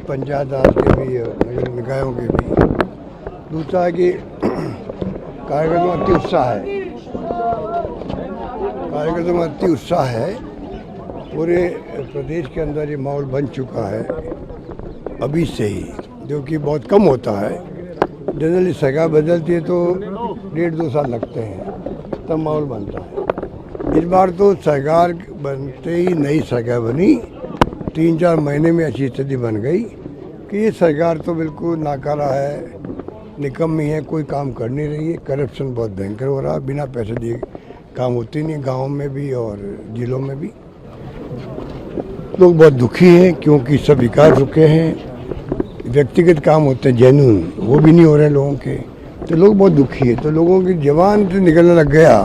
पंचायत राज के भी और नगर निकायों के भी। दूसरा है कि कार्यकर्ताओं में अति उत्साह है। पूरे प्रदेश के अंदर ये माहौल बन चुका है अभी से ही, जो कि बहुत कम होता है। जनरली सरकार बदलती है तो 1.5-2 साल लगते हैं तब माहौल बनता है। इस बार तो सरकार बनते ही नई सरकार बनी, 3-4 महीने में ऐसी स्थिति बन गई कि ये सरकार तो बिल्कुल नाकारा है, निकम्मी है, कोई काम कर नहीं रही है। करप्शन बहुत भयंकर हो रहा है, बिना पैसे दिए काम होती नहीं, गाँव में भी और जिलों में भी। लोग बहुत दुखी हैं क्योंकि सब विकास रुके हैं। व्यक्तिगत काम होते हैं जेन्युइन, वो भी नहीं हो रहे लोगों के, तो लोग बहुत दुखी है। तो लोगों की जबान से निकलने लग गया,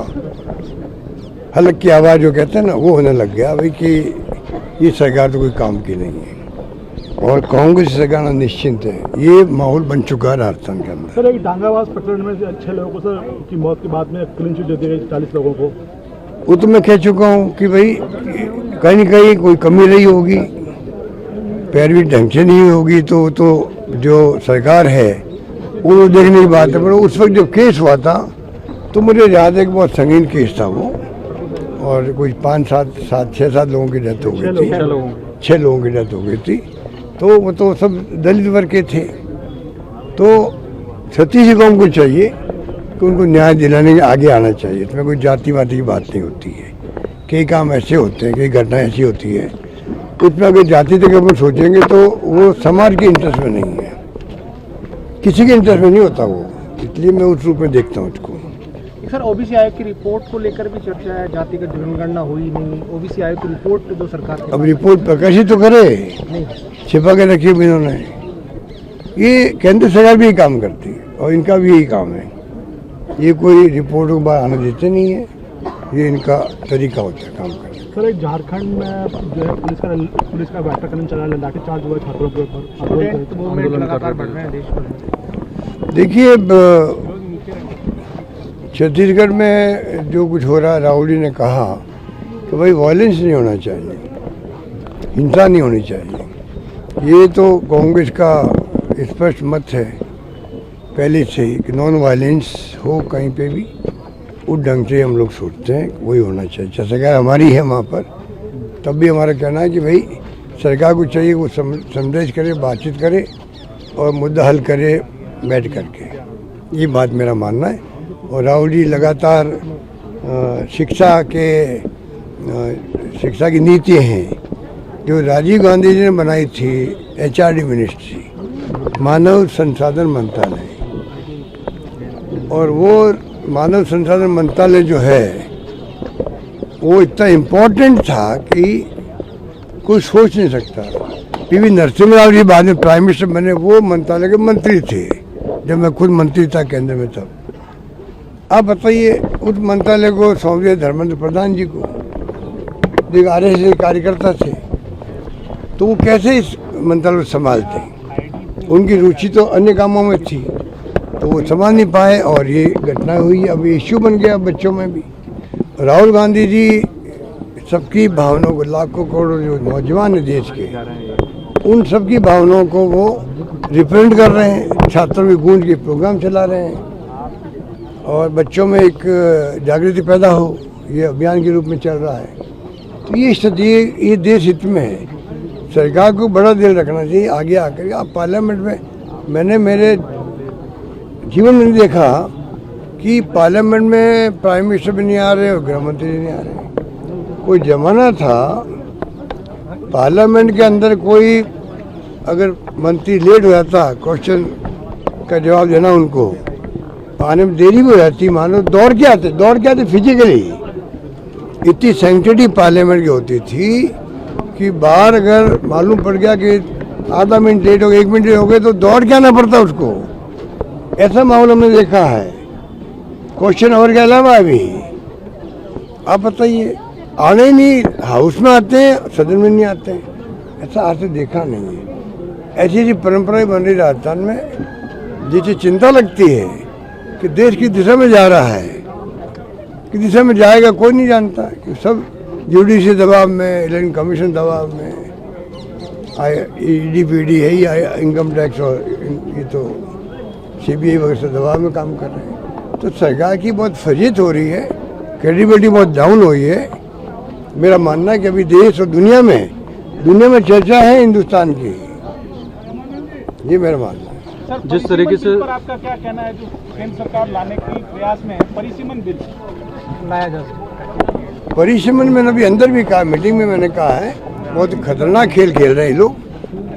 हलक की आवाज़ जो कहते हैं ना, वो होने लग गया भाई कि ये सरकार तो कोई काम की नहीं है और कांग्रेस सरकार निश्चिंत है। ये माहौल बन चुका है राजस्थान के अंदर। सर, एक डांगाबाज प्रकरण में 6 लोगों को सर की मौत के बाद में क्लीन चिट दे दी गई 40 लोगों को। वो तो मैं कह चुका हूँ कि भाई कहीं न कहीं कोई कमी रही होगी, पैरवी ढंग से नहीं होगी तो जो सरकार है वो देखने की बात है। पर उस वक्त जब केस हुआ था तो मुझे याद है कि बहुत संगीन केस था वो, और कोई 6-7 लोगों की डेथ हो गई थी, 6 लोगों की डेथ हो गई थी। तो वो तो सब दलित वर्ग के थे। तो छत्तीसगढ़ को हमको चाहिए कि उनको न्याय दिलाने के आगे आना चाहिए। इसमें कोई जाति वाति की बात नहीं होती है। कई काम ऐसे होते हैं, कई घटनाएं ऐसी होती है, उसमें अगर जाति तक अपन सोचेंगे तो वो समाज के इंटरेस्ट में नहीं है, किसी के इंटरेस्ट में नहीं होता वो। इसलिए मैं उस रूप में देखता हूँ उसको। सर, ओबीसी आयोग की रिपोर्ट को लेकर भी चर्चा है, जातिगत जनगणना हुई नहीं, ओबीसी आयोग की रिपोर्ट जो सरकार अब रिपोर्ट प्रकाशित तो करे, छिपा के रखी है इन्होंने। ये केंद्र सरकार भी यही काम करती है और इनका भी यही काम है। ये कोई रिपोर्ट को बाहर आने देते नहीं है, ये इनका तरीका होता है काम करने का। सर, एक झारखंड में जो है पुलिस का वाटरकलन चला है, लाठीचार्ज हुआ छात्रों के ऊपर, आंदोलन लगातार बढ़ रहे हैं देश में। देखिए, छत्तीसगढ़ में जो कुछ हो रहा है, राहुल जी ने कहा कि भाई वायलेंस नहीं होना चाहिए, हिंसा नहीं होनी चाहिए। ये तो कांग्रेस का स्पष्ट मत है पहले से ही कि नॉन वायलेंस हो कहीं पे भी, उस ढंग से हम लोग सोचते हैं वही होना चाहिए। सरकार हमारी है वहाँ पर, तब भी हमारा कहना है कि भाई सरकार को चाहिए वो समझ करे, बातचीत करे और मुद्दा हल करे बैठ करके। ये बात मेरा मानना है। और राहुल जी लगातार शिक्षा की नीति हैं जो राजीव गांधी जी ने बनाई थी, HRD मिनिस्ट्री, मानव संसाधन मंत्रालय, और वो मानव संसाधन मंत्रालय जो है वो इतना इम्पोर्टेंट था कि कोई सोच नहीं सकता। PV नरसिम्हा राव जी बाद में प्राइम मिनिस्टर बने, वो मंत्रालय के मंत्री थे जब मैं खुद मंत्री था केंद्र में तब। आप बताइए, उस मंत्रालय को सौंप दिया धर्मेंद्र प्रधान जी को, जो RSS कार्यकर्ता थे, तो वो कैसे इस मंत्रालय को संभालते। उनकी रुचि तो अन्य कामों में थी, तो वो समझ नहीं पाए और ये घटना हुई। अब इश्यू बन गया बच्चों में भी। राहुल गांधी जी सबकी भावनाओं को, लाखों करोड़ों जो नौजवान है देश के, उन सबकी भावनाओं को वो रिप्रेजेंट कर रहे हैं। छात्रों की गूंज के प्रोग्राम चला रहे हैं और बच्चों में एक जागृति पैदा हो, ये अभियान के रूप में चल रहा है। तो ये स्थिति, ये देश हित में है। सरकार को बड़ा दिल रखना चाहिए आगे आकर। आप पार्लियामेंट में, मैंने मेरे जीवन में नहीं देखा कि पार्लियामेंट में प्राइम मिनिस्टर भी नहीं आ रहे और गृह मंत्री नहीं आ रहे। कोई जमाना था पार्लियामेंट के अंदर कोई अगर मंत्री लेट हो जाता, क्वेश्चन का जवाब देना उनको आने में देरी भी हो जाती, मानो दौड़ के आते फिजिकली। इतनी सैंक्टिटी पार्लियामेंट की होती थी कि बाहर अगर मालूम पड़ गया कि आधा मिनट लेट हो गए, 1 मिनट लेट हो गए, तो दौड़ के आना पड़ता उसको। ऐसा माहौल हमने देखा है क्वेश्चन आवर के अलावा भी। आप बताइए, आने ही नहीं, हाउस में आते हैं, सदन में नहीं आते हैं। ऐसा आज से देखा नहीं है। ऐसी परंपराएं बन रही राजस्थान में, जिससे चिंता लगती है कि देश की दिशा में जा रहा है। कि दिशा में जाएगा कोई नहीं जानता, कि सब जुडिशरी दबाव में, इलेक्शन कमीशन दबाव में। ED है, इनकम टैक्स और ये तो CBI वगैरह से दबाव में काम कर रहे हैं। तो सरकार की बहुत फजीहत हो रही है, क्रेडिबिलिटी बहुत डाउन हुई है। मेरा मानना है कि अभी देश और दुनिया में चर्चा है हिंदुस्तान की, ये मेरा मानना है। सर, जिस तरीके से पर आपका क्या कहना है, जो केंद्र सरकार लाने की प्रयास में है, परिसीमन बिल लाया जा सकता है? परिसीमन मैंने अभी अंदर भी कहा, मीटिंग में मैंने कहा है, बहुत खतरनाक खेल खेल रहे हैं लोग।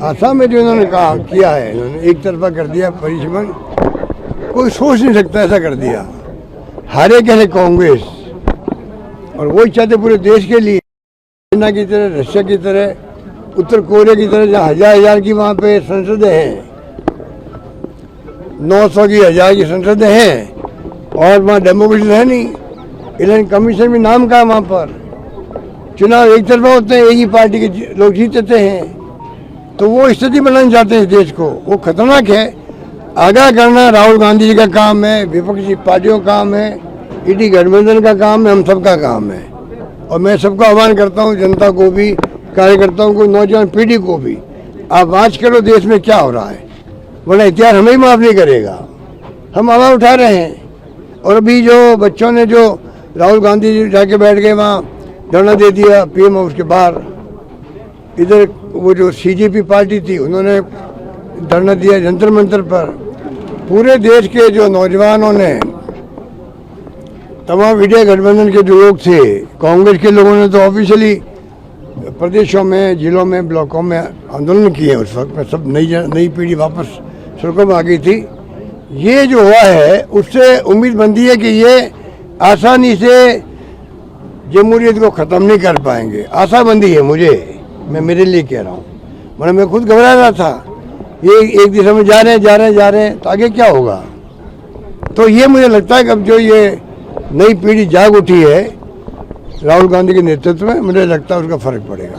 आसाम में जो इन्होंने कहा किया है, इन्होंने एक तरफा कर दिया परिसीमन, कोई सोच नहीं सकता ऐसा कर दिया। हारे कैसे कांग्रेस, और वही चाहते पूरे देश के लिए, चाइना की तरह, रशिया की तरह, उत्तर कोरिया की तरह, जहाँ हजार की वहाँ पे संसदें हैं, 900 की 1000 की संसदें हैं, और वहाँ डेमोक्रेसी है नहीं। इलेक्शन कमीशन भी नाम का है वहाँ पर, चुनाव एक तरफा होते हैं, एक ही पार्टी के लोग जीतते हैं। तो वो स्थिति बनाना चाहते हैं इस देश को, वो खतरनाक है। आगाह करना राहुल गांधी जी का काम है, विपक्षी पार्टियों का काम है, ईडी गठबंधन का काम है, हम सबका काम है। और मैं सबको आह्वान करता हूँ, जनता को भी, कार्यकर्ताओं को, नौजवान पीढ़ी को भी, आप वाच करो देश में क्या हो रहा है, वरना इतिहास हमें ही माफ नहीं करेगा। हम आवाज़ उठा रहे हैं। और अभी जो बच्चों ने जो राहुल गांधी जी जाके बैठ गए वहाँ धरना दे दिया PM हाउस के बाहर, इधर वो जो CJP पार्टी थी उन्होंने धरना दिया जंतर मंतर पर। पूरे देश के जो नौजवानों ने, तमाम इंडिया गठबंधन के जो लोग थे, कांग्रेस के लोगों ने तो ऑफिशियली प्रदेशों में, जिलों में, ब्लॉकों में आंदोलन किए। उस वक्त में सब नई पीढ़ी वापस सड़कों में आ गई थी। ये जो हुआ है उससे उम्मीद बनती है कि ये आसानी से जमहूरियत को ख़त्म नहीं कर पाएंगे। आशाबंदी है मुझे, मैं मेरे लिए कह रहा हूँ, वरना मैं खुद घबरा रहा था। ये एक दिशा में जा रहे हैं तो आगे क्या होगा। तो ये मुझे लगता है कि अब जो ये नई पीढ़ी जाग उठी है राहुल गांधी के नेतृत्व में, मुझे लगता है उसका फर्क पड़ेगा।